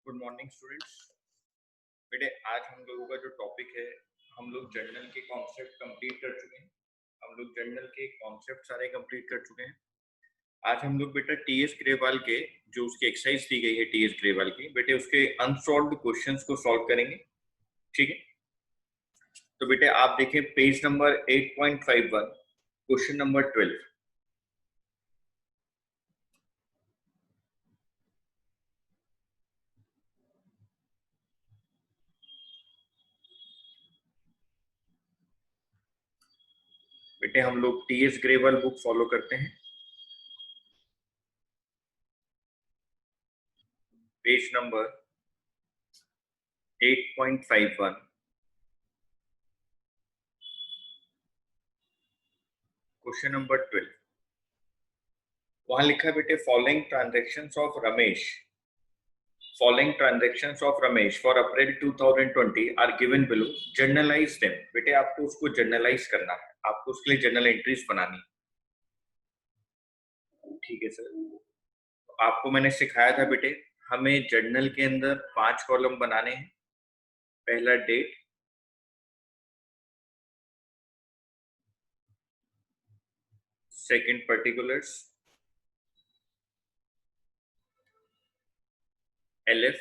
Good morning students. बेटे आज हम लोगों का जो टॉपिक है, हम लोग जर्नल के कॉन्सेप्ट कंप्लीट कर चुके हैं। हम लोग जर्नल के कॉन्सेप्ट सारे कंप्लीट कर चुके हैं। आज हम लोग बेटा टीएस ग्रेवाल के जो उसकी एक्सरसाइज दी गई है टीएस ग्रेवाल की, बेटे उसके अनसॉल्व्ड क्वेश्चंस को सॉल्व करेंगे। ठीक है, तो बेटे आप देखें पेज नंबर 8.51 क्वेश्चन नंबर 12। बेटे हम लोग टीएस ग्रेवाल बुक फॉलो करते हैं। Page number 8.51 question number 12। वहां लिखा बेटे following transactions of Ramesh for April 2020 are given below, journalize them. बेटे आपको उसको जर्नलाइज करना है, आपको उसके लिए जर्नल एंट्रीज बनानी। ठीक है सर, आपको मैंने सिखाया था बेटे, हमें जर्नल के अंदर 5 कॉलम बनाने हैं। पहला date, second particulars, LF,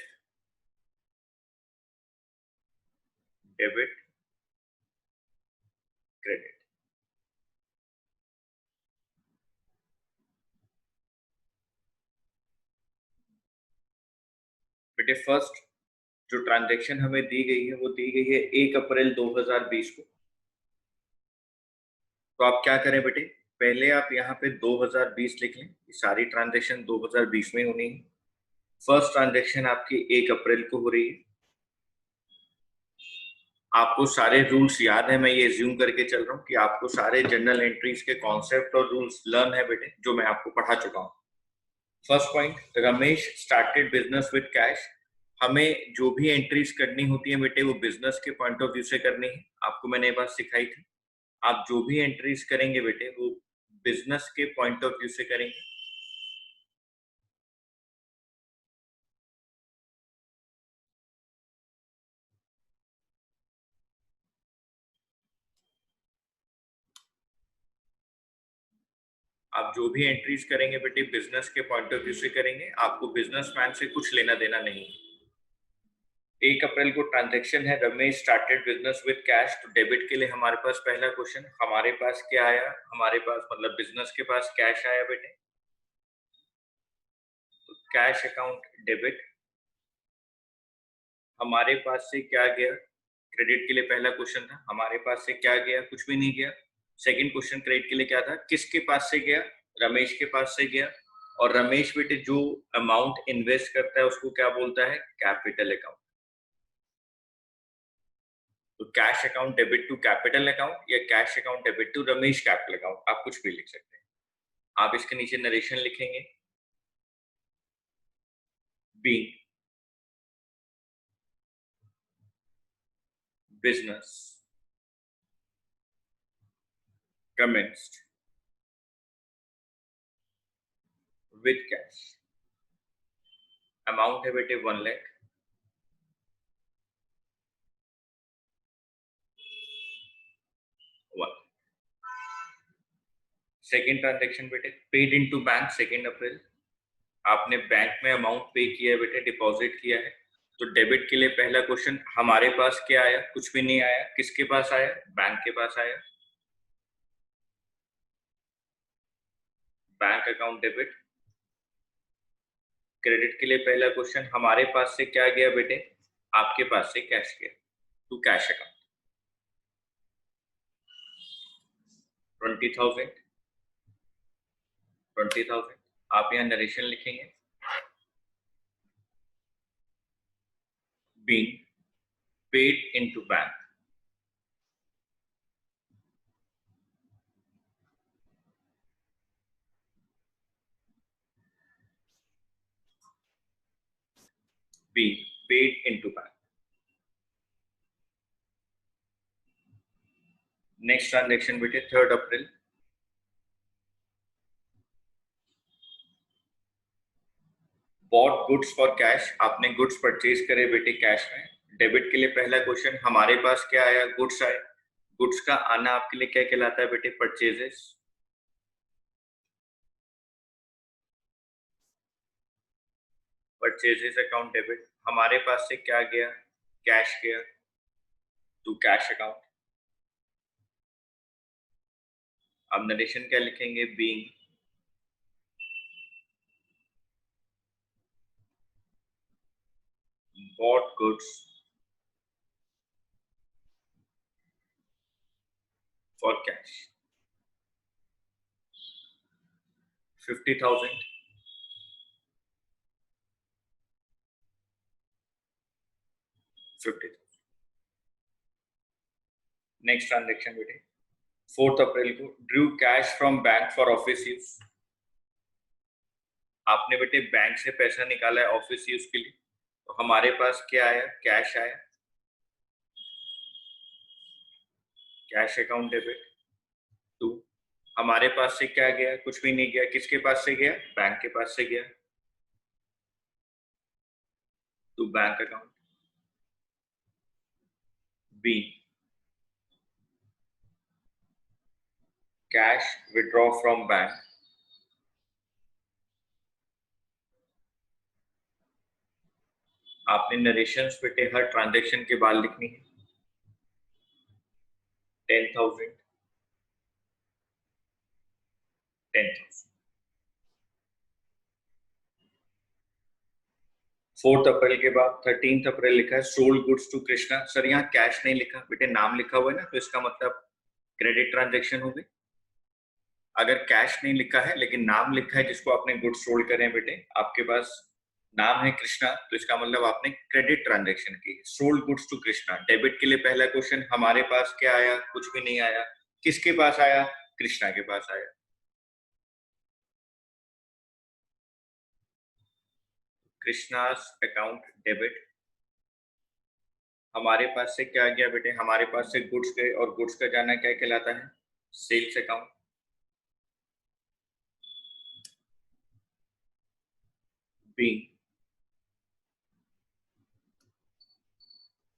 debit, credit. बेटे फर्स्ट जो ट्रांजैक्शन हमें दी गई है वो दी गई है 1 अप्रैल 2020 को। तो आप क्या करें बेटे, पहले आप यहाँ पे 2020 लिख लें, सारी ट्रांजैक्शन 2020 में होनी है। फर्स्ट ट्रांजैक्शन आपकी 1 अप्रैल को हो रही है। आपको सारे रूल्स याद है, मैं ये एज्यूम करके चल रहा हूँ कि आपको सारे जर्नल एंट्रीज के कॉन्सेप्ट और रूल्स लर्न है बेटे, जो मैं आपको पढ़ा चुका हूँ। First point, Ramesh started business with cash. हमें जो भी एंट्रीज करनी होती है बेटे वो बिजनेस के पॉइंट ऑफ व्यू से करनी है। आपको मैंने ये बात सिखाई थी, आप जो भी एंट्रीज करेंगे बेटे वो बिजनेस के पॉइंट ऑफ व्यू से करेंगे। आप जो भी एंट्रीज करेंगे बेटे बिजनेस के पॉइंट ऑफ व्यू से करेंगे, आपको बिजनेसमैन से कुछ लेना देना नहीं है। 1 अप्रैल को ट्रांजैक्शन है, Ramesh started business with cash. तो डेबिट के लिए हमारे पास पहला क्वेश्चन, हमारे पास क्या आया, हमारे पास मतलब बिजनेस के पास कैश आया बेटे, तो कैश अकाउंट डेबिट। हमारे पास से क्या गया, क्रेडिट के लिए पहला क्वेश्चन था, हमारे पास से क्या गया, कुछ भी नहीं गया। सेकंड क्वेश्चन क्रेडिट के लिए क्या था, किसके पास से गया, रमेश के पास से गया। और रमेश बेटे जो अमाउंट इन्वेस्ट करता है उसको क्या बोलता है, कैपिटल अकाउंट। तो cash account debit to capital account या cash account debit to Ramesh capital account, आप कुछ भी लिख सकते हैं। आप इसके नीचे नरेशन लिखेंगे, being business commenced with cash. Amount है बेटे 1 लाख। सेकेंड ट्रांजेक्शन बेटे पेड इनटू बैंक 2 अप्रैल। आपने बैंक में अमाउंट पे किया है बेटे, डिपॉजिट किया है। तो डेबिट के लिए पहला क्वेश्चन, हमारे पास क्या आया, कुछ भी नहीं आया, किसके पास आया, बैंक के पास आया, बैंक अकाउंट डेबिट। क्रेडिट के लिए पहला क्वेश्चन, हमारे पास से क्या गया बेटे, आपके पास से कैश गया, टू कैश अकाउंट 20,000। आप यहाँ नरेशन लिखेंगे, being paid into bank, being paid into bank। Next transaction बेटे 3 अप्रैल। बॉट गुड्स फॉर कैश, आपने गुड्स परचेज करे बेटे कैश में। डेबिट के लिए पहला क्वेश्चन, हमारे पास क्या आया, गुड्स आए। गुड्स का आना आपके लिए क्या कहलाता है बेटे, परचेजेस। Purchases account debit. हमारे पास से क्या गया, कैश गया टू कैश अकाउंट। अब नरेशन क्या लिखेंगे, being bought goods for cash 50,000। 50,000। Next transaction बेटे 4 अप्रैल को, Drew cash from bank for office use. आपने बेटे बैंक से पैसा निकाला है ऑफिस यूज के लिए, तो हमारे पास क्या आया, कैश आया, कैश अकाउंट डेबिट टू। हमारे पास से क्या गया, कुछ भी नहीं गया, किसके पास से गया, बैंक के पास से गया to bank account. B cash withdraw from bank, आपने नरेशंस बेटे हर ट्रांजेक्शन के बाद लिखनी है। 10,000 10,000। 4 अप्रैल के बाद 13 अप्रैल लिखा है, sold goods to Krishna. Sir यहाँ कैश नहीं लिखा बेटे, नाम लिखा हुआ है ना, तो इसका मतलब क्रेडिट ट्रांजेक्शन हो गई। अगर कैश नहीं लिखा है लेकिन नाम लिखा है जिसको आपने गुड्स सोल्ड करे हैं बेटे, आपके पास नाम है कृष्णा, तो इसका मतलब आपने क्रेडिट ट्रांजेक्शन की, sold goods to Krishna. Debit के लिए पहला क्वेश्चन, हमारे पास क्या आया, कुछ भी नहीं आया, किसके पास आया, कृष्णा के पास आया। Krishna's account debit. हमारे पास से क्या गया बेटे, हमारे पास से गुड्स गए, और गुड्स का जाना क्या कहलाता है, sales account. B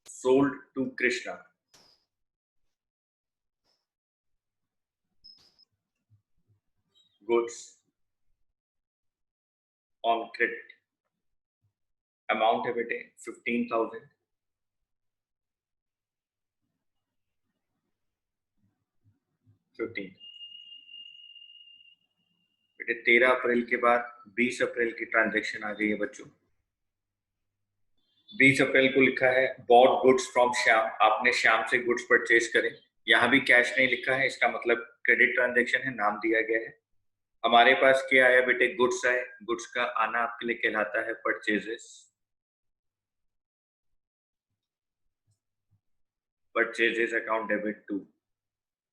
sold to Krishna, goods on credit. Amount है बेटे 15,000। 15 बेटे 13 अप्रैल के बाद 20 अप्रैल की ट्रांजेक्शन आ गई है बच्चों। 20 अप्रैल को लिखा है बॉट गुड्स फ्रॉम श्याम, आपने श्याम से गुड्स परचेज करे। यहाँ भी कैश नहीं लिखा है, इसका मतलब क्रेडिट ट्रांजेक्शन है, नाम दिया गया है। हमारे पास क्या आया बेटे, गुड्स आए, गुड्स का आना आपके लिए कहलाता है purchases. Purchases account debit to.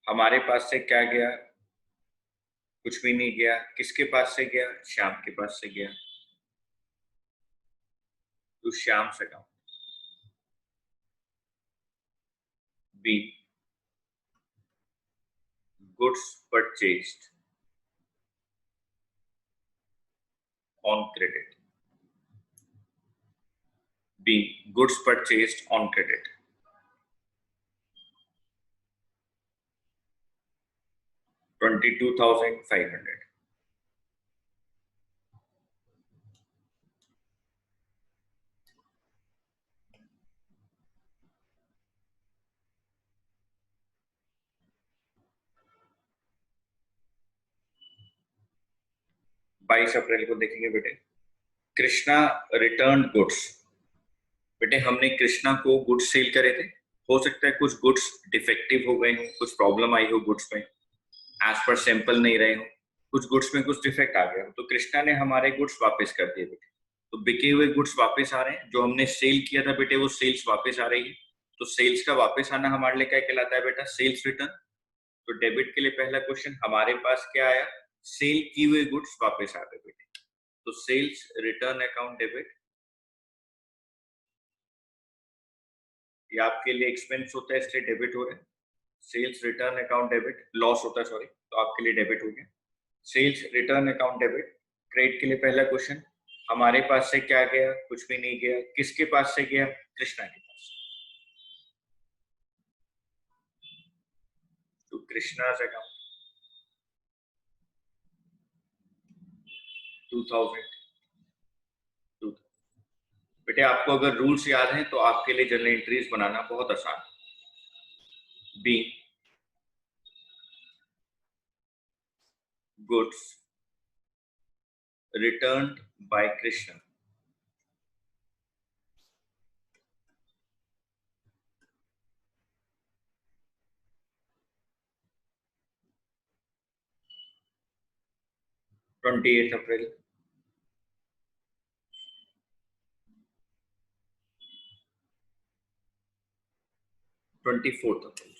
हमारे पास से क्या गया, कुछ भी नहीं गया, किसके पास से गया, श्याम के पास से गया to Shyam account. B goods purchased on credit. B goods purchased on credit 22,500। 22 अप्रैल को देखेंगे बेटे, कृष्णा रिटर्न गुड्स। बेटे हमने कृष्णा को गुड्स सेल करे थे, हो सकता है कुछ गुड्स डिफेक्टिव हो गए हो, कुछ प्रॉब्लम आई हो गुड्स में, एज पर सैंपल नहीं रहे हो, कुछ गुड्स में कुछ डिफेक्ट आ गया हो, तो कृष्णा ने हमारे गुड्स वापस कर दिए बेटे। तो बिके हुए गुड्स वापस आ रहे हैं, जो हमने सेल किया था बेटे वो सेल्स वापस आ रही है। तो सेल्स का वापस आना हमारे लिए क्या कहलाता है बेटा, सेल्स रिटर्न। तो डेबिट के लिए पहला क्वेश्चन, हमारे पास क्या आया, सेल किए हुए गुड्स वापस आ गए बेटे, तो सेल्स रिटर्न अकाउंट डेबिट। ये आपके लिए एक्सपेंस होता है इसलिए डेबिट हो रहा है। Sales return account debit, loss होता है सॉरी, तो आपके लिए डेबिट हो गया। Sales return account debit. Credit के लिए पहला क्वेश्चन, हमारे पास से क्या गया? कुछ भी नहीं गया। किसके पास से गया? कृष्णा के पास। तो कृष्णा अकाउंट 2000। बेटे आपको अगर रूल्स याद हैं तो आपके लिए जर्नल एंट्रीज बनाना बहुत आसान है। B goods returned by Krishna. April 28, 24 April.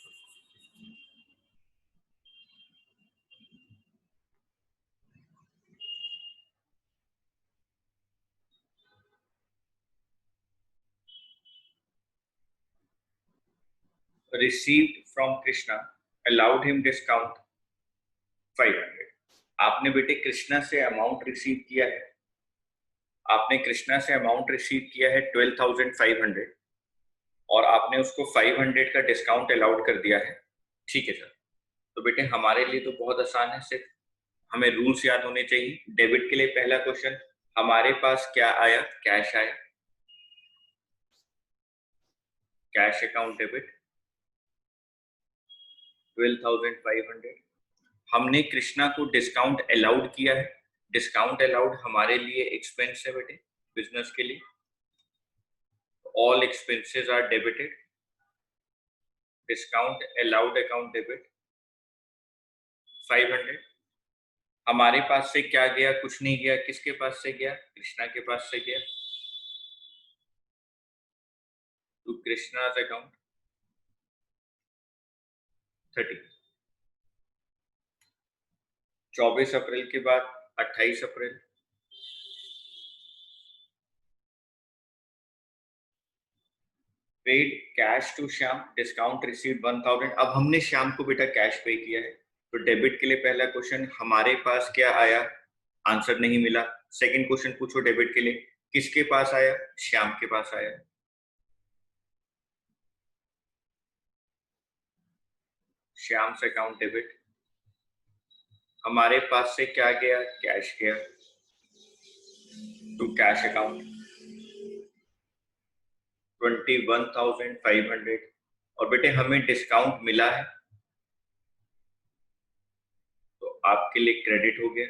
Received from Krishna allowed him discount 500. आपने बेटे कृष्णा से अमाउंट रिसीव किया है, आपने कृष्णा से अमाउंट रिसीव किया है 12,500 और आपने उसको 500 का डिस्काउंट अलाउड कर दिया है। ठीक है सर। तो बेटे हमारे लिए तो बहुत आसान है, सिर्फ हमें रूल्स याद होने चाहिए। डेबिट के लिए पहला क्वेश्चन, हमारे पास क्या आया? कैश आया, कैश अकाउंट डेबिट 12,500। हमने कृष्णा को डिस्काउंट अलाउड किया है, डिस्काउंट अलाउड हमारे लिए एक्सपेंस है बेटे, बिजनेस के लिए। All expenses are debited, discount allowed account debit 500। हमारे पास से क्या गया? कुछ नहीं गया। किसके पास से गया? कृष्णा के पास से गया। तो कृष्णा अकाउंट 30। 24 अप्रैल के बाद 28 April, paid cash to Shyam, discount receive 1000। अब हमने श्याम को बेटा कैश पे किया है, तो डेबिट के लिए पहला क्वेश्चन, हमारे पास क्या आया? आंसर नहीं मिला। सेकंड क्वेश्चन पूछो डेबिट के लिए, किसके पास आया? श्याम के पास आया। श्याम से अकाउंट डेबिट। हमारे पास से क्या गया? कैश गया, टू कैश अकाउंट 21,500। और बेटे हमें डिस्काउंट मिला है तो आपके लिए क्रेडिट हो गया,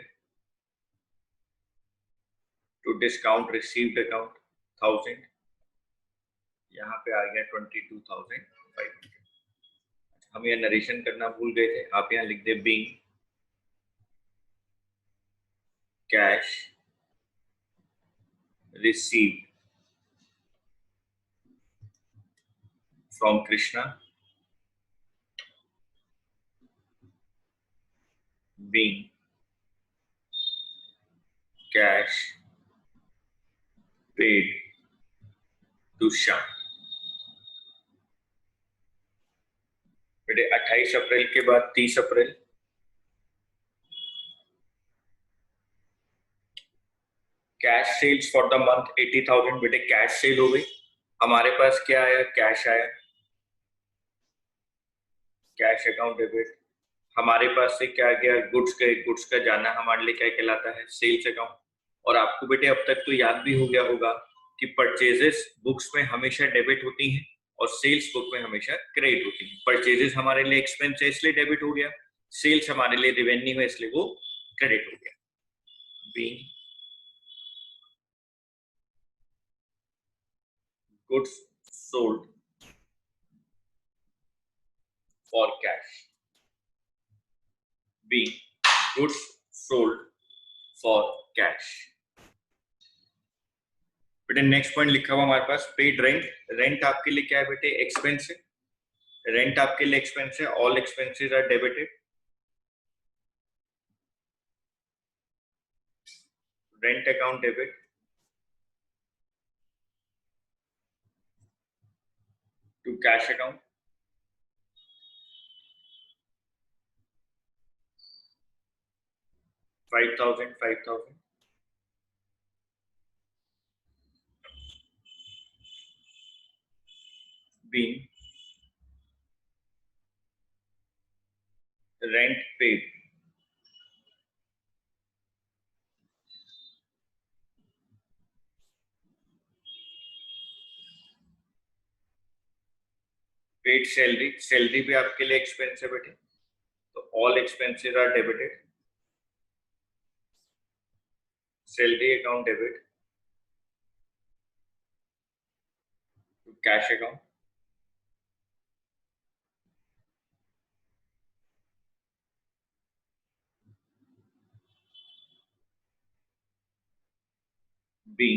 टू डिस्काउंट रिसीव्ड अकाउंट 1000। यहाँ पे आ गया 22,500। हम यह नरेशन करना भूल गए थे, आप यहाँ लिख दे being cash received from Krishna, being cash paid to Shyam. बेटे 28 अप्रैल के बाद 30 April, cash sales for the month 80,000। बेटे कैश सेल हो गई, हमारे पास क्या आया? कैश आया, कैश अकाउंट डेबिट। हमारे पास से क्या गया? गुड्स गए, गुड्स का जाना हमारे लिए क्या कहलाता है? Sales account. और आपको बेटे अब तक तो याद भी हो गया होगा कि परचेजेस बुक्स में हमेशा डेबिट होती हैं और सेल्स बुक में हमेशा क्रेडिट होती है। परचेजेस हमारे लिए एक्सपेंस है इसलिए डेबिट हो गया, सेल्स हमारे लिए रेवेन्यू है इसलिए वो क्रेडिट हो गया। Being goods sold for cash, being goods sold for cash. बेटे नेक्स्ट पॉइंट लिखा हुआ हमारे पास, पेड रेंट। रेंट आपके लिए क्या है बेटे? एक्सपेंस है, रेंट आपके लिए एक्सपेंस है। All expenses are debited, rent account debit to cash account 5,000 5,000। Being rent paid paid salary, salary भी आपके लिए एक्सपेंस है बेटे, तो all expenses are debited, salary account debit to cash account, B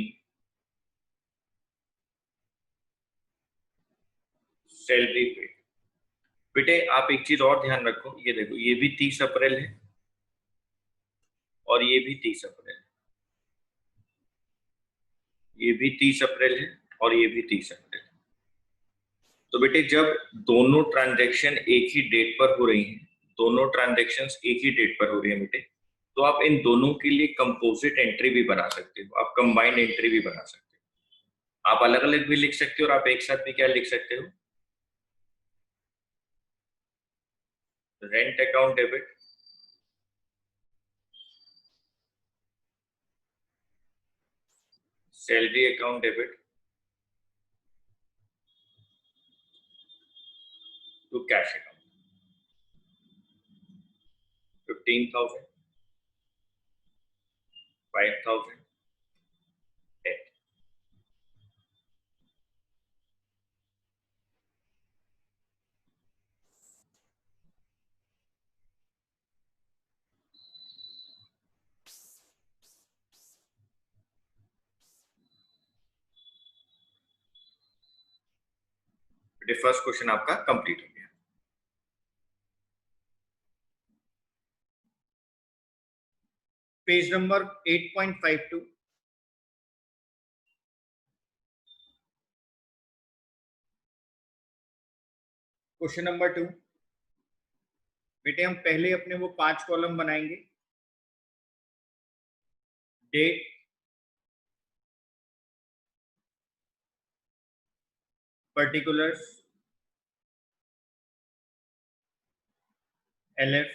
salary paid. बेटे आप एक चीज और ध्यान रखो, ये देखो ये भी 30 अप्रैल है और ये भी 30 अप्रैल है, ये भी 30 अप्रैल है और ये भी 30 अप्रैल है। तो बेटे जब दोनों ट्रांजैक्शन एक ही डेट पर हो रही हैं, दोनों ट्रांजैक्शंस एक ही डेट पर हो रही है बेटे, तो आप इन दोनों के लिए कंपोजिट एंट्री भी बना सकते हो, आप कंबाइंड एंट्री भी बना सकते हो, आप अलग अलग भी लिख सकते हो और आप एक साथ भी क्या लिख सकते हो, rent account debit, salary account debit to cash account, 15,000, 5,000, 10। First question आपका कंप्लीट हो गया। Page number 8.52, question number 2। बेटे हम पहले अपने वो 5 कॉलम बनाएंगे, date, particulars, LF,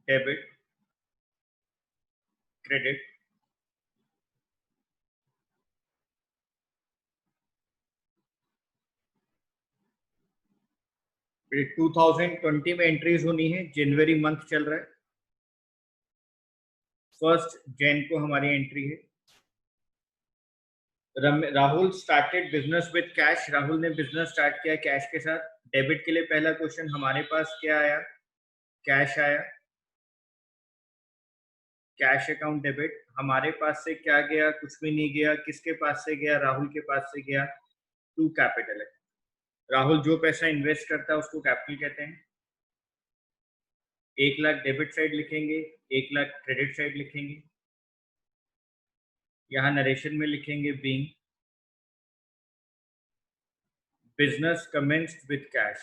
debit, credit, फिर 2020 में एंट्रीज होनी है, जनवरी मंथ चल रहा है, 1 जैन को हमारी एंट्री है। Rahul started business with cash, Rahul ने बिजनेस स्टार्ट किया कैश के साथ। डेबिट के लिए पहला क्वेश्चन हमारे पास क्या आया, कैश आया, कैश अकाउंट डेबिट। हमारे पास से क्या गया, कुछ भी नहीं गया, किसके पास से गया, राहुल के पास से गया, टू कैपिटल है। राहुल जो पैसा इन्वेस्ट करता है उसको कैपिटल कहते हैं। 1 लाख डेबिट साइड लिखेंगे, 1 लाख क्रेडिट साइड लिखेंगे। यहाँ नरेशन में लिखेंगे being business commenced with cash.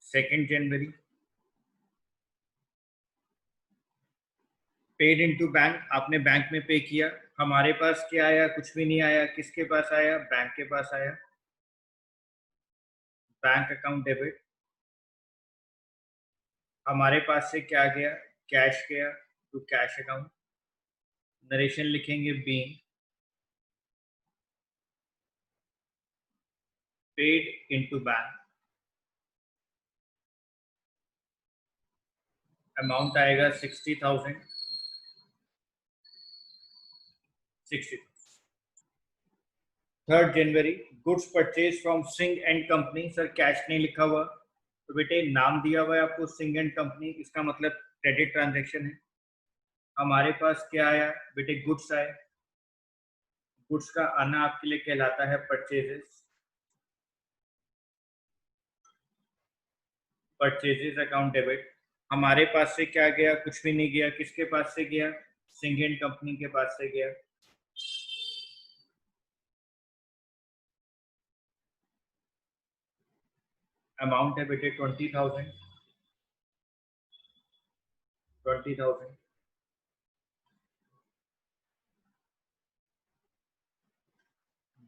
Second January, paid into bank, आपने बैंक में पे किया। हमारे पास क्या आया, कुछ भी नहीं आया, किसके पास आया, बैंक के पास आया, बैंक अकाउंट डेबिट। हमारे पास से क्या गया, कैश गया, टू कैश अकाउंट। नरेशन लिखेंगे being paid into bank, amount आएगा 60,000, 60। 3 जनवरी, goods purchase from Singh and company. Sir cash नहीं लिखा हुआ, तो बेटे नाम दिया हुआ है आपको सिंह एंड कंपनी, इसका मतलब क्रेडिट ट्रांजैक्शन है। हमारे पास क्या आया बेटे, गुड्स आए। गुड्स का आना आपके लिए कहलाता है परचेजेस, परचेजेस अकाउंट डेबिट। हमारे पास से क्या गया, कुछ भी नहीं गया, किसके पास से गया, सिंह एंड कंपनी के पास से गया। अमाउंट है बेटे 20,000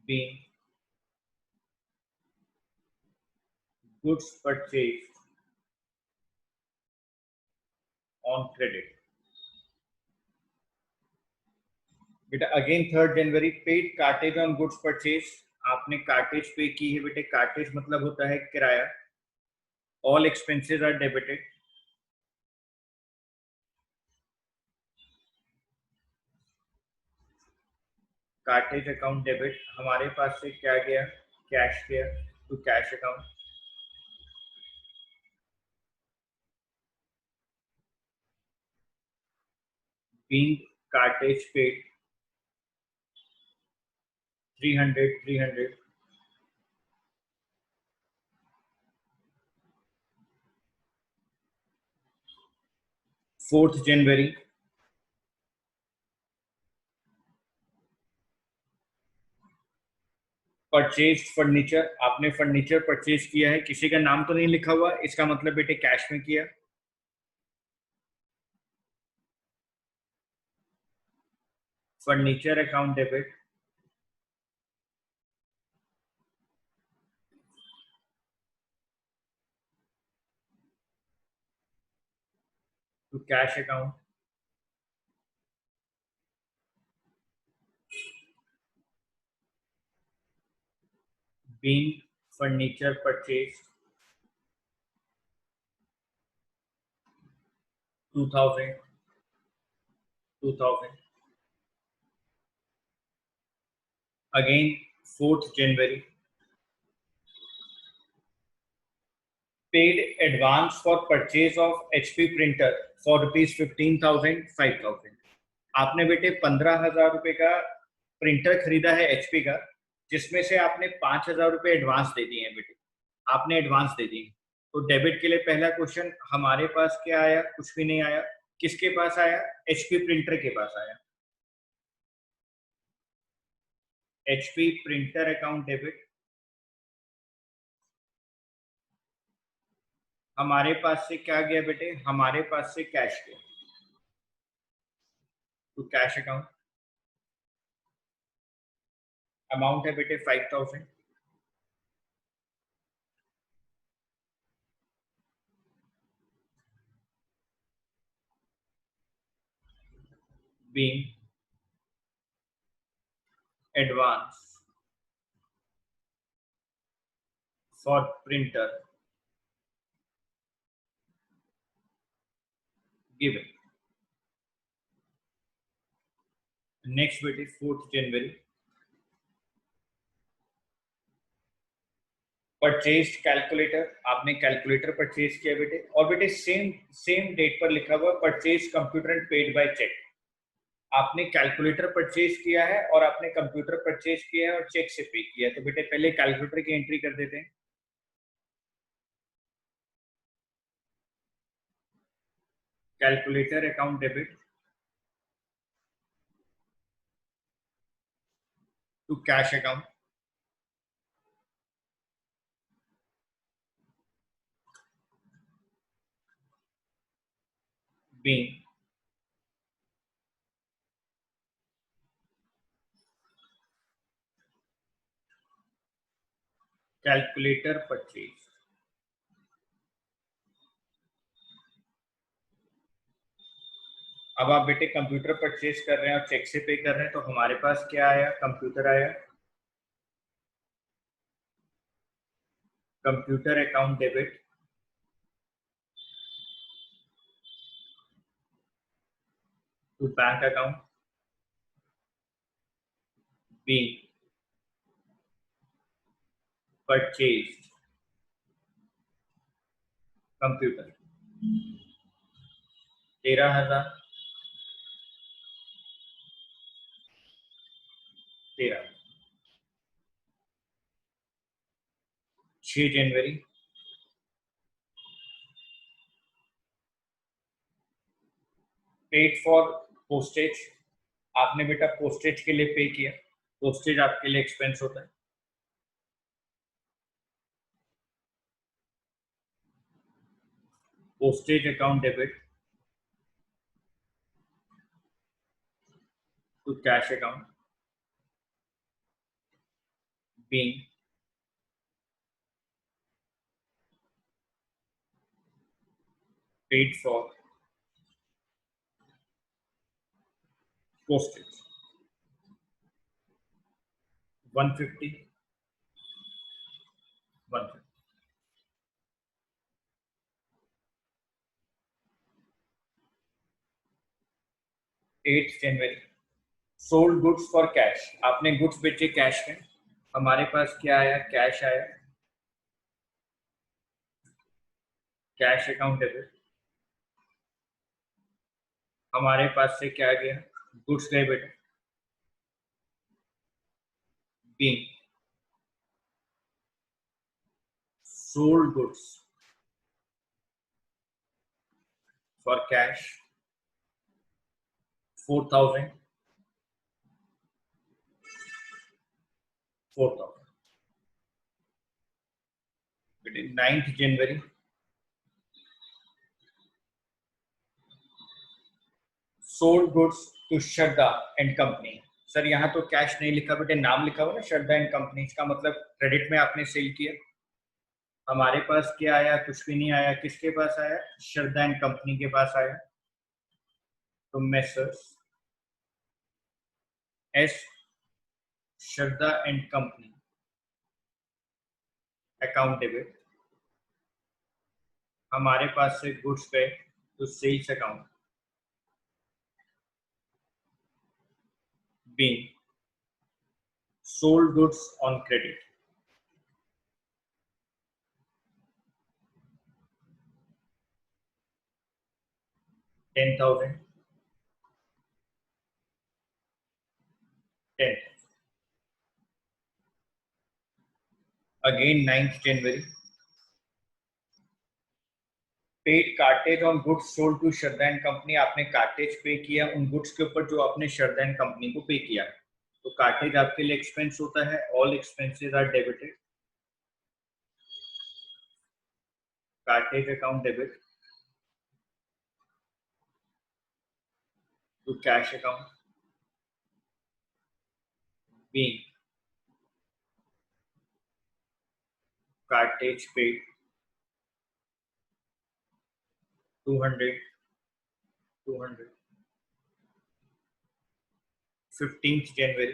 being goods purchased on credit. बेटा again 3 January paid cartage on goods purchase, आपने कार्टेज पे की है बेटे। कार्टेज मतलब होता है किराया। All expenses are debited. Cartage account debit, हमारे पास से क्या गया, कैश गया, तो cash account. Being cartage paid 300 4th January purchase furniture, आपने फर्नीचर परचेज किया है, किसी का नाम तो नहीं लिखा हुआ, इसका मतलब बेटे कैश में किया। Furniture account debit to cash account. Being furniture purchase 2000 again 4th January paid advance for purchase of HP printer for rupees 15,000 5,000। आपने बेटे 15,000 रुपए का प्रिंटर खरीदा है HP का, जिसमें से आपने 5,000 रुपए एडवांस दे दिए हैं बेटे, आपने एडवांस दे दिए। तो डेबिट के लिए पहला क्वेश्चन, हमारे पास क्या आया, कुछ भी नहीं आया। किसके पास आया, HP प्रिंटर के पास आया। HP प्रिंटर अकाउंट डेबिट, हमारे पास से क्या गया बेटे, हमारे पास से कैश गया, तो कैश अकाउंट। अमाउंट है बेटे 5,000। being advance for printer given। Next बेटे 4th जनवरी परचेज कैलकुलेटर, आपने कैलकुलेटर परचेज किया बेटे। और बेटे सेम सेम डेट पर लिखा हुआ purchase computer and paid by cheque. आपने कैलकुलेटर परचेज किया है और आपने कंप्यूटर परचेज किया है और चेक से पे किया है, तो बेटे पहले कैलकुलेटर की एंट्री कर देते हैं। Calculator account debit to cash account. Being calculator purchase. अब आप बेटे कंप्यूटर परचेज कर रहे हैं और चेक से पे कर रहे हैं, तो हमारे पास क्या आया, कंप्यूटर आया। Computer account debit to bank account. being purchased computer 13,000 13। 6 January paid for postage, आपने बेटा पोस्टेज के लिए पे किया। पोस्टेज आपके लिए एक्सपेंस होता है। postage account debit to cash account being paid for postage 150 150. 8th January sold goods for cash, आपने गुड्स बेचे कैश में, हमारे पास क्या आया, कैश आया, कैश अकाउंट डेबिट, हमारे पास से क्या गया, गुड्स गए बेटे, being sold goods for cash 4,000 बेटे 9th January sold goods to Shraddha and company. Sir यहाँ तो कैश नहीं लिखा बेटे, नाम लिखा हुआ ना श्रद्धा एंड कंपनी, इसका मतलब क्रेडिट में आपने सेल किया। हमारे पास क्या आया, कुछ भी नहीं आया, किसके पास आया, श्रद्धा एंड कंपनी के पास आया। तो messrs S Shraddha and company account debit, हमारे पास से गुड्स गए तो sales account being sold goods on credit 10,000 10 again 9th January paid cartage on goods sold to Shraddha and company, आपने कार्टेज पे किया उन गुड्स के ऊपर जो आपने श्रद्धा एंड कंपनी को पे किया। तो कार्टेज आपके लिए एक्सपेंस होता है, all expenses are debited, cartage account debit to cash account being cartage paid 200 15th January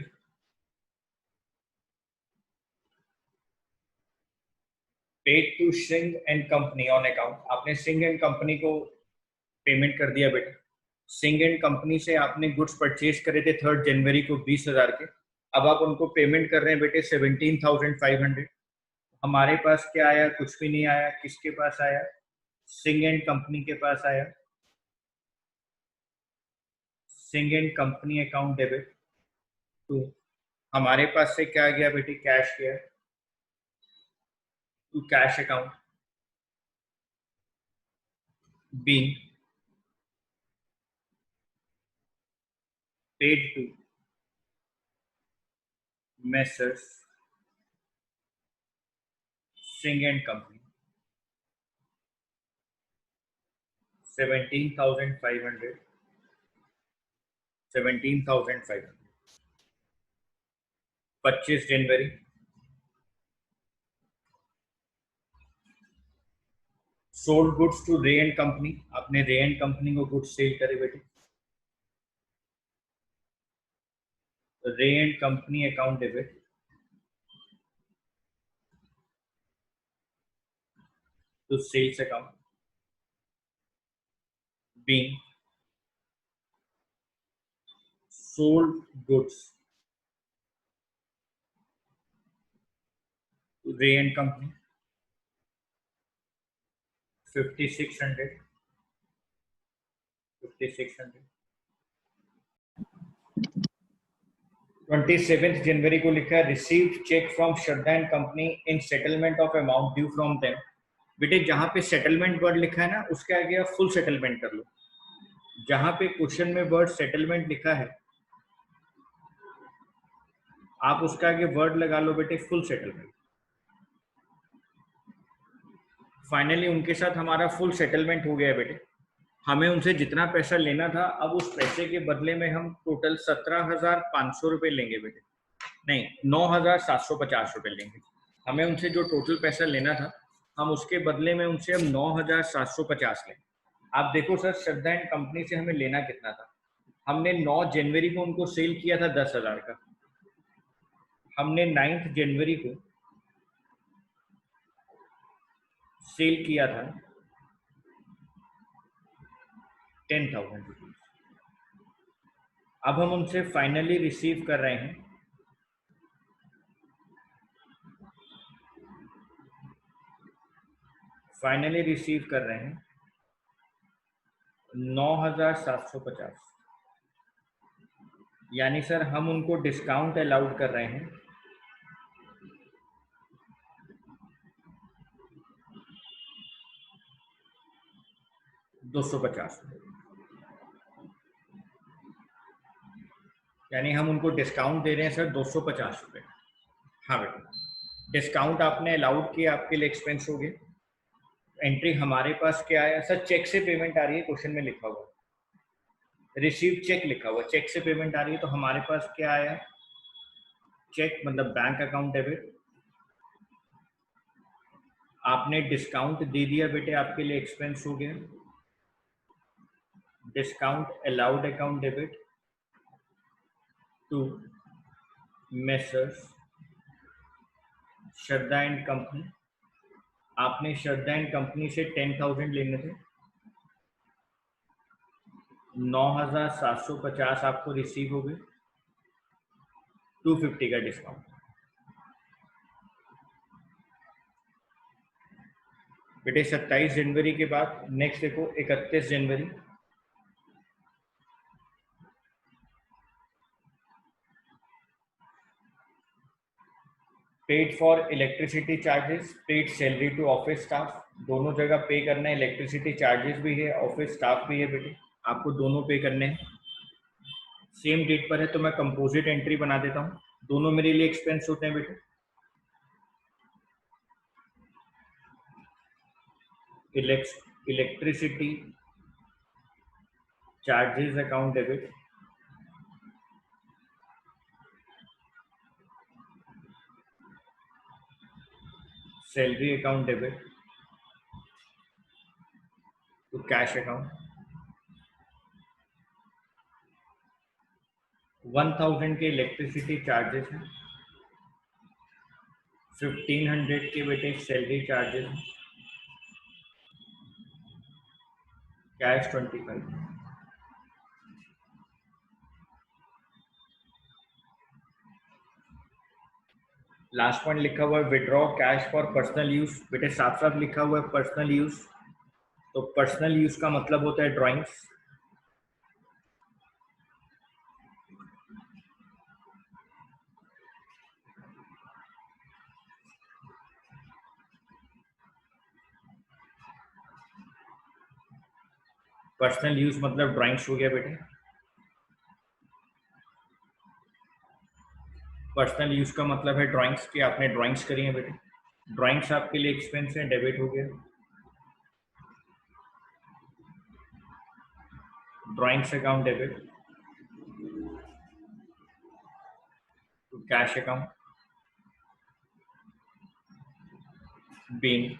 paid to Singh and company on account, आपने सिंह एंड कंपनी को पेमेंट कर दिया बेटा। सिंह एंड कंपनी से आपने गुड्स परचेज करे थे 3rd जनवरी को 20,000 के, अब आप उनको पेमेंट कर रहे हैं बेटे 17,500। हमारे पास क्या आया, कुछ भी नहीं आया, किसके पास आया, सिंह एंड कंपनी के पास आया, Singh and company account debit to, हमारे पास से क्या गया बेटे, कैश गया to cash account being paid to messrs Singh and company 17,500 25 January sold goods to Ray and company, आपने रे एंड कंपनी को गुड्स सेल करे बेटे, Ray and company account debit to sales account being sold goods to Ray and Company 5,600 27th January को लिखा है received cheque from Shraddha and company in settlement of amount due from them. बेटे जहां पे settlement word लिखा है ना उसके आगे आप फुल सेटलमेंट कर लो, जहां पे क्वेश्चन में वर्ड सेटलमेंट लिखा है आप उसका आगे वर्ड लगा लो बेटे फुल सेटलमेंट, फाइनली उनके साथ हमारा फुल सेटलमेंट हो गया है बेटे। हमें उनसे जितना पैसा लेना था, अब उस पैसे के बदले में हम टोटल 17,500 रुपये लेंगे बेटे, नहीं 9,750 रुपये लेंगे। हमें उनसे जो टोटल पैसा लेना था, हम उसके बदले में उनसे अब 9,750 लेंगे। आप देखो सर, श्रद्धा एंड कंपनी से हमें लेना कितना था। हमने 9 जनवरी को उनको सेल किया था 10,000 का। हमने 9 जनवरी को सेल किया था 10,000 रुपीज। अब हम उनसे फाइनली रिसीव कर रहे हैं फाइनली रिसीव कर रहे हैं 9,750। यानी सर हम उनको डिस्काउंट अलाउड कर रहे हैं 250। यानी हम उनको डिस्काउंट दे रहे हैं सर 250 रुपये। हाँ बेटा, डिस्काउंट आपने अलाउड किया, आपके लिए एक्सपेंस हो गया। एंट्री हमारे पास क्या आया सर, चेक से पेमेंट आ रही है, क्वेश्चन में लिखा हुआ रिसीव चेक लिखा हुआ, चेक से पेमेंट आ रही है, तो हमारे पास क्या आया, चेक मतलब बैंक अकाउंट डेबिट। आपने डिस्काउंट दे दिया बेटे, आपके लिए एक्सपेंस हो गया। Discount allowed account debit to messrs Shraddha and company. आपने श्रद्धा एंड कंपनी से 10,000 लेने थे, 9,750 आपको रिसीव हो गए, 250 का डिस्काउंट। बेटे 27 जनवरी के बाद नेक्स्ट देखो 31 जनवरी। Paid for electricity charges, paid salary to office staff. दोनों जगह पे करना है, इलेक्ट्रिसिटी चार्जेस भी है, ऑफिस स्टाफ भी है बेटे, आपको दोनों पे करने हैं। सेम डेट पर है तो मैं कंपोजिट एंट्री बना देता हूँ, दोनों मेरे लिए एक्सपेंस होते हैं बेटे। Electricity charges account debit, salary account debit to cash account. 1,000 के इलेक्ट्रिसिटी चार्जेस हैं, 1,500 के बेटे सैलरी चार्जेस हैं, कैश 25। लास्ट पॉइंट लिखा हुआ है withdraw cash for personal use. बेटे साफ साफ लिखा हुआ है पर्सनल यूज, तो पर्सनल यूज का मतलब होता है ड्राइंग्स। पर्सनल यूज मतलब ड्राइंग्स हो गया बेटे। पर्सनल यूज का मतलब है ड्राइंग्स, की आपने ड्राइंग्स करी है बेटे, ड्राइंग्स आपके लिए एक्सपेंस है, डेबिट हो गया। Drawings account debit to cash account being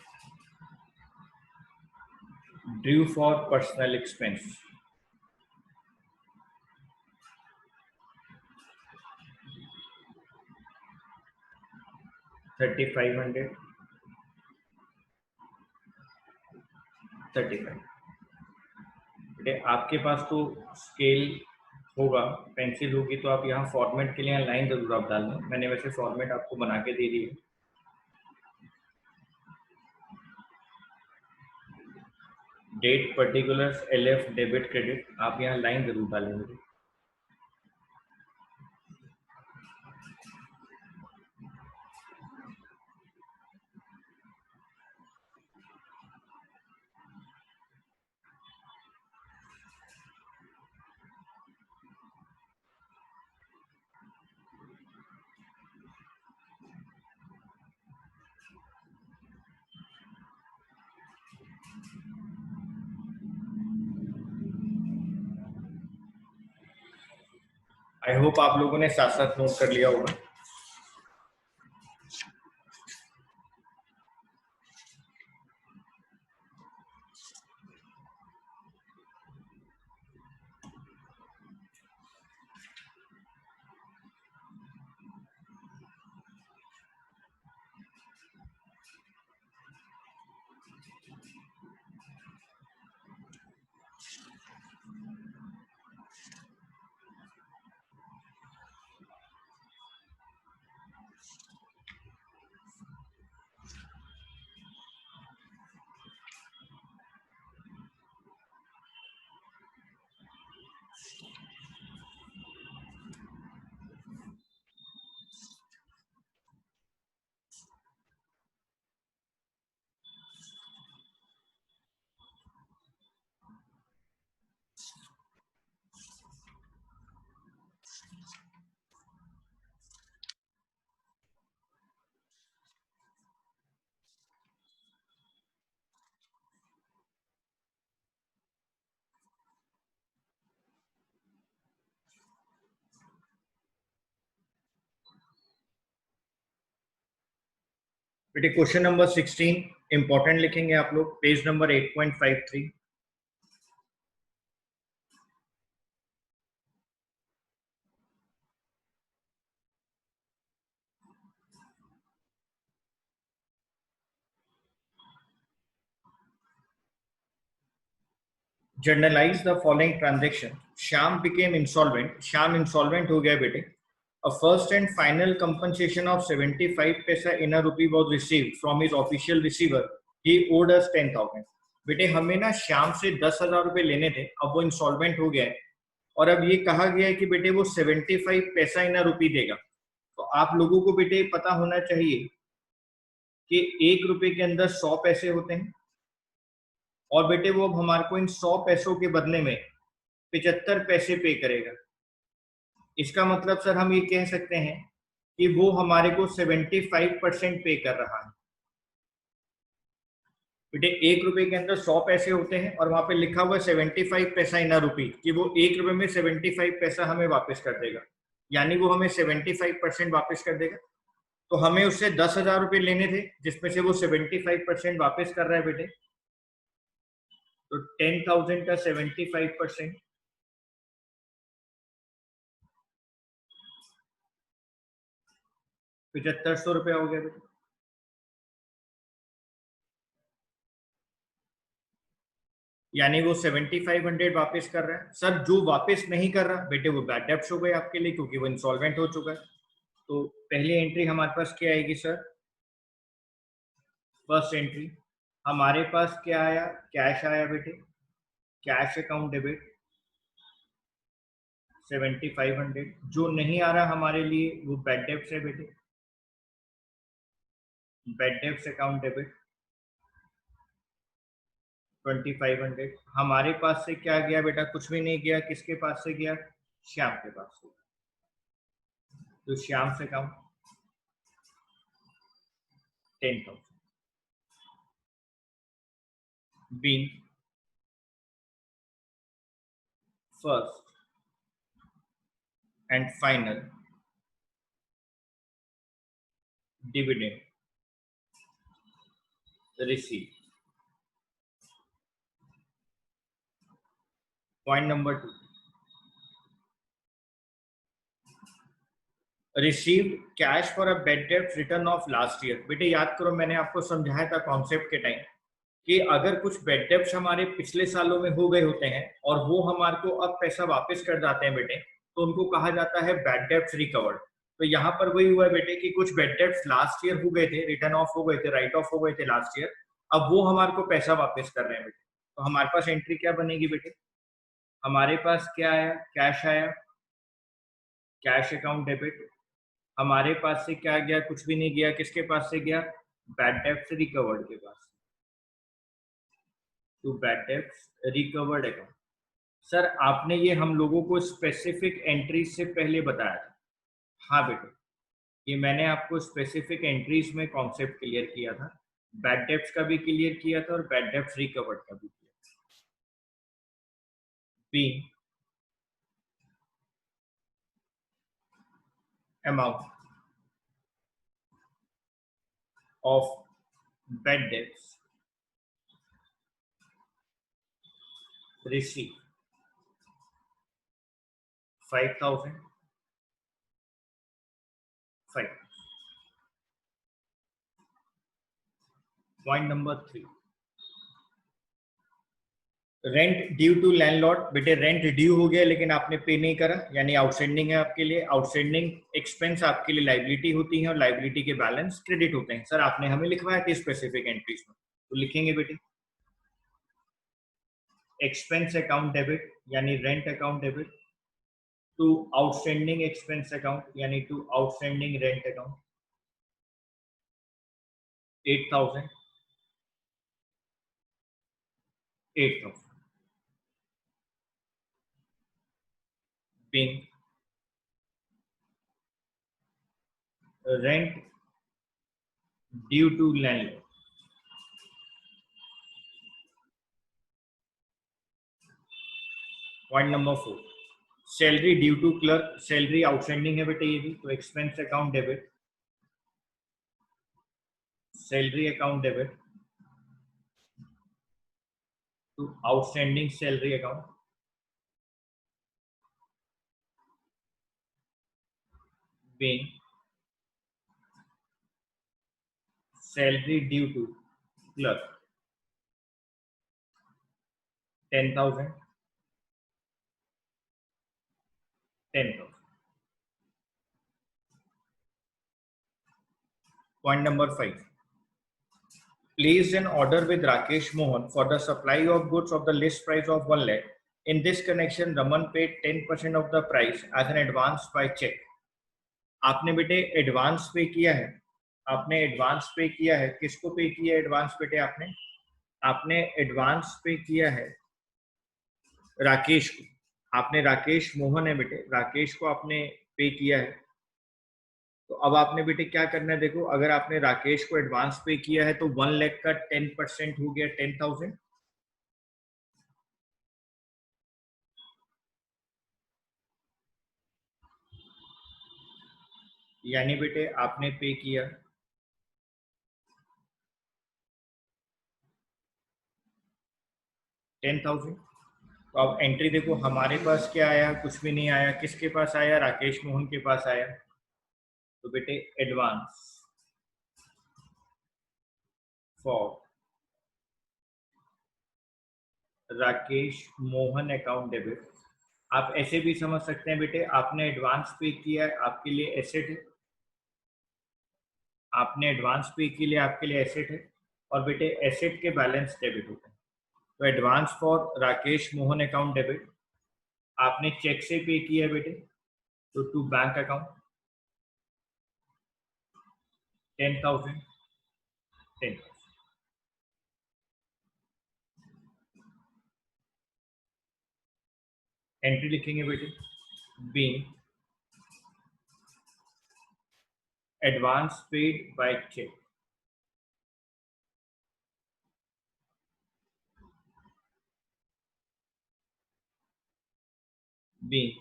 due for personal expense। 3,500 35। बेटे आपके पास तो स्केल होगा, पेंसिल होगी, तो आप यहाँ फॉर्मेट के लिए लाइन जरूर आप डाल दें, मैंने वैसे फॉर्मेट आपको बना के दे दी है। Date particulars LF debit credit, आप यहाँ लाइन जरूर डालेंगे। आई होप आप लोगों ने साथ साथ नोट कर लिया होगा। बेटे क्वेश्चन नंबर 16 इंपॉर्टेंट लिखेंगे आप लोग, page number 8.53। Generalized the following transaction. Shyam became insolvent, Shyam insolvent हो गया बेटे। A first and final compensation of 75 paisa in a rupee was received from his official receiver. He owed us 10,000. बेटे हमें ना श्याम से 10,000 रुपए लेने थे, अब वो इंसॉल्वेंट हो गया है और अब ये कहा गया है कि बेटे वो 75 पैसा इन रुपी देगा। तो आप लोगों को बेटे पता होना चाहिए कि 1 रुपए के अंदर 100 पैसे होते हैं और बेटे वो अब हमारे को इन 100 पैसों के बदले में 75 पैसे पे करेगा। इसका मतलब सर हम ये कह सकते हैं कि वो हमारे को 75% पे कर रहा है। बेटे 1 रुपए के अंदर 100 पैसे होते हैं और वहां पे लिखा हुआ है 75 पैसा इन रुपी, कि वो 1 रुपए में 75 पैसा हमें वापस कर देगा, यानी वो हमें 75% वापस कर देगा। तो हमें उससे 10,000 रुपए लेने थे जिसमें से वो 75% वापस कर रहा है बेटे। तो 10,000 का 75% 7,500 रुपया हो गया बेटे। यानी वो 7,500 वापस कर रहा है। सर जो वापस नहीं कर रहा बेटे वो बैड डेब्ट्स हो गए आपके लिए, क्योंकि वो इंसॉल्वेंट हो चुका है। तो पहली एंट्री हमारे पास क्या आएगी सर? फर्स्ट एंट्री हमारे पास क्या आया? कैश आया बेटे, कैश अकाउंट डेबिट 7,500। जो नहीं आ रहा हमारे लिए वो बैड डेब्ट्स है बेटे, बैड डेब्ट्स अकाउंट डेबिट 2,500। हमारे पास से क्या गया बेटा? कुछ भी नहीं गया। किसके पास से गया? श्याम के पास से। तो श्याम से account 10,000। being first and final dividend received. Point number 2, received cash for a bad debt written off last year। बेटे याद करो मैंने आपको समझाया था कॉन्सेप्ट के टाइम कि अगर कुछ बैड डेब्ट्स हमारे पिछले सालों में हो गए होते हैं और वो हमारे को अब पैसा वापस कर जाते हैं बेटे, तो उनको कहा जाता है बैड डेब्ट्स रिकवर्ड। तो यहाँ पर वही हुआ है बेटे कि कुछ बैड डेब्ट्स लास्ट ईयर हो गए थे, रिटर्न ऑफ हो गए थे, राइट ऑफ हो गए थे लास्ट ईयर, अब वो हमारे को पैसा वापस कर रहे हैं बेटे। तो हमारे पास एंट्री क्या बनेगी बेटे? हमारे पास क्या आया? कैश आया, कैश अकाउंट डेबिट। हमारे पास से क्या गया? कुछ भी नहीं गया। किसके पास से गया? बैड डेब्ट्स रिकवर्ड के पास। To bad debts recovered account. Sir आपने ये हम लोगों को स्पेसिफिक एंट्रीज से पहले बताया था। हाँ बेटे, ये मैंने आपको स्पेसिफिक एंट्रीज में कॉन्सेप्ट क्लियर किया था, बैड डेब्ट्स का भी क्लियर किया था और बैड डेब्ट्स रिकवर्ड का भी किया था। B amount of bad debts received 5,000 5. Point number 3, rent due to landlord. बेटे रेंट ड्यू हो गया लेकिन आपने पे नहीं करा, यानी आउटस्टैंडिंग है आपके लिए। आउटस्टैंडिंग एक्सपेंस आपके लिए लाइबिलिटी होती है और लाइबिलिटी के बैलेंस क्रेडिट होते हैं। सर आपने हमें लिखवाया था स्पेसिफिक एंट्रीज में, तो लिखेंगे बेटे एक्सपेंस अकाउंट डेबिट यानी rent account debit to outstanding expense account यानी to outstanding rent account 8,000 being rent due to landlord. Point number 4, salary due to clerk. Salary outstanding है बेटे ये भी, तो expense account debit, salary account debit to outstanding salary account being salary due to clerk 10,000 10,000. Point number 5, placed an order with Rakesh Mohan for the supply of goods of the list price of 1 lakh. In this connection, Raman paid 10% of the price as an advance by check. आपने बेटे advance पे किया है, आपने advance पे किया है, किसको पे किया है एडवांस बेटे? आपने एडवांस पे किया है राकेश को। आपने राकेश मोहन है बेटे, राकेश को आपने पे किया है। तो अब आपने बेटे क्या करना है, देखो अगर आपने राकेश को एडवांस पे किया है तो 1 लाख का 10% हो गया 10,000, यानी बेटे आपने पे किया 10,000। तो अब एंट्री देखो हमारे पास क्या आया, कुछ भी नहीं आया। किसके पास आया? राकेश मोहन के पास आया। तो बेटे advance for Rakesh Mohan account debit. आप ऐसे भी समझ सकते हैं बेटे, आपने एडवांस पे किया है, आपके लिए एसेट है। आपने एडवांस पे के लिए आपके लिए एसेट है, और बेटे एसेट के बैलेंस डेबिट होते हैं। तो advance for Rakesh Mohan account debit, आपने चेक से पे किया बेटे, तो टू बैंक अकाउंट 10,000 10,000। एंट्री लिखेंगे बेटे being advance paid by cheque, being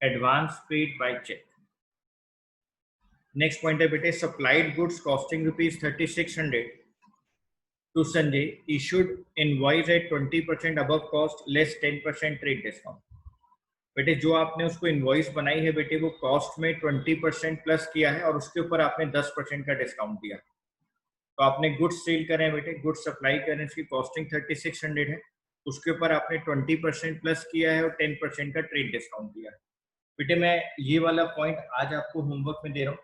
advance paid by cheque. Next point है बेटे supplied goods costing ₹3600 to Sanjay issued invoice at 20% above cost less 10% trade discount। बेटे जो आपने उसको इनवॉइस बनाई है बेटे वो कॉस्ट में 20% प्लस किया है और उसके ऊपर आपने 10% का डिस्काउंट दिया। तो आपने गुड्स सेल करें बेटे, गुड्स सप्लाई करें, इसकी कॉस्टिंग 3600 है, उसके ऊपर आपने 20% प्लस किया है और 10% का ट्रेड डिस्काउंट दिया है। बेटे मैं ये वाला पॉइंट आज आपको होमवर्क में दे रहा हूँ,